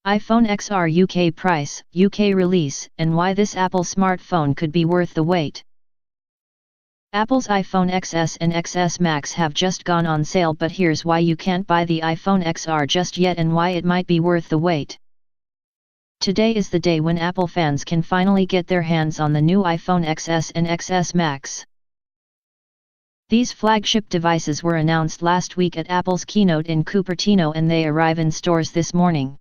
iPhone XR UK price, UK release, and why this Apple smartphone could be worth the wait. Apple's iPhone XS and XS Max have just gone on sale, but here's why you can't buy the iPhone XR just yet and why it might be worth the wait. Today is the day when Apple fans can finally get their hands on the new iPhone XS and XS Max. These flagship devices were announced last week at Apple's keynote in Cupertino and they arrive in stores this morning.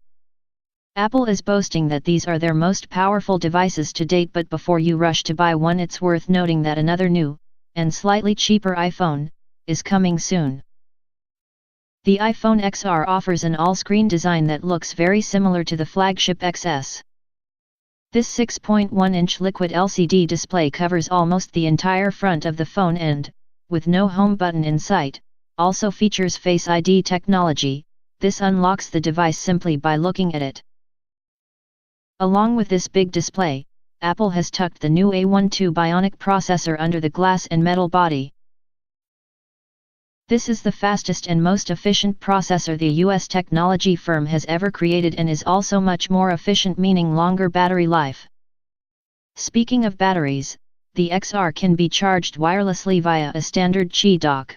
Apple is boasting that these are their most powerful devices to date, but before you rush to buy one, it's worth noting that another new, and slightly cheaper iPhone, is coming soon. The iPhone XR offers an all-screen design that looks very similar to the flagship XS. This 6.1-inch liquid LCD display covers almost the entire front of the phone and, with no home button in sight, also features Face ID technology. This unlocks the device simply by looking at it. Along with this big display, Apple has tucked the new A12 Bionic processor under the glass and metal body. This is the fastest and most efficient processor the US technology firm has ever created and is also much more efficient, meaning longer battery life. Speaking of batteries, the XR can be charged wirelessly via a standard Qi dock.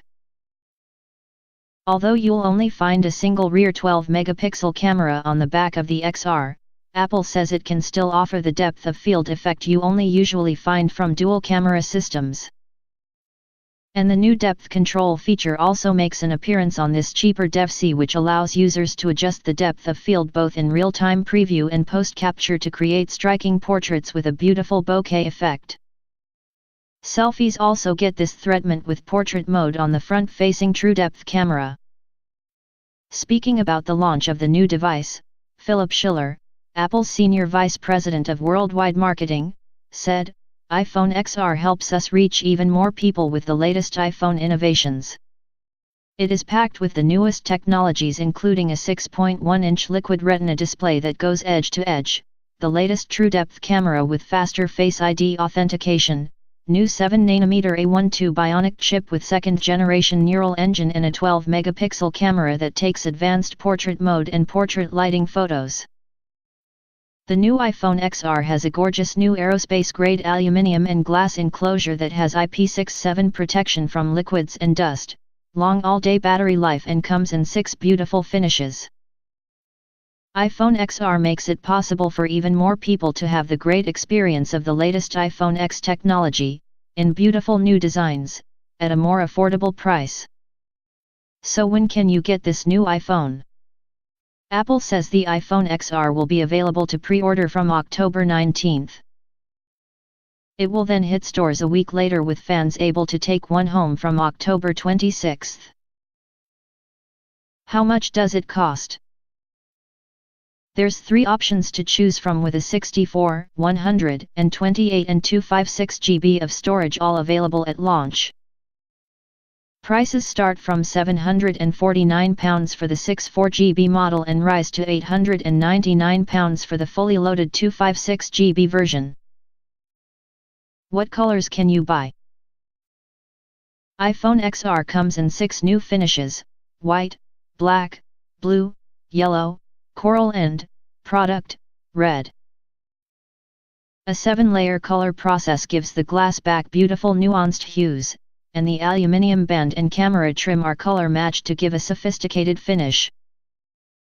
Although you'll only find a single rear 12-megapixel camera on the back of the XR, Apple says it can still offer the depth of field effect you only usually find from dual-camera systems. And the new depth control feature also makes an appearance on this cheaper devcie, which allows users to adjust the depth of field both in real-time preview and post-capture to create striking portraits with a beautiful bokeh effect. Selfies also get this threatment with portrait mode on the front-facing TrueDepth camera. Speaking about the launch of the new device, Schiller, Apple's senior vice president of worldwide marketing, said, "iPhone XR helps us reach even more people with the latest iPhone innovations. It is packed with the newest technologies, including a 6.1-inch liquid retina display that goes edge to edge, the latest TrueDepth camera with faster Face ID authentication, new 7nm A12 Bionic chip with second-generation neural engine and a 12-megapixel camera that takes advanced portrait mode and portrait lighting photos." The new iPhone XR has a gorgeous new aerospace-grade aluminum and glass enclosure that has IP67 protection from liquids and dust, long all-day battery life, and comes in 6 beautiful finishes. iPhone XR makes it possible for even more people to have the great experience of the latest iPhone X technology, in beautiful new designs, at a more affordable price. So when can you get this new iPhone? Apple says the iPhone XR will be available to pre-order from October 19. It will then hit stores a week later, with fans able to take one home from October 26. How much does it cost? There's 3 options to choose from, with a 64, 128 and 256 GB of storage, all available at launch. Prices start from £749 for the 64 GB model and rise to £899 for the fully loaded 256 GB version. What colors can you buy? iPhone XR comes in 6 new finishes: white, black, blue, yellow, coral and, product, red. A 7-layer color process gives the glass back beautiful nuanced hues, and the aluminium band and camera trim are color matched to give a sophisticated finish.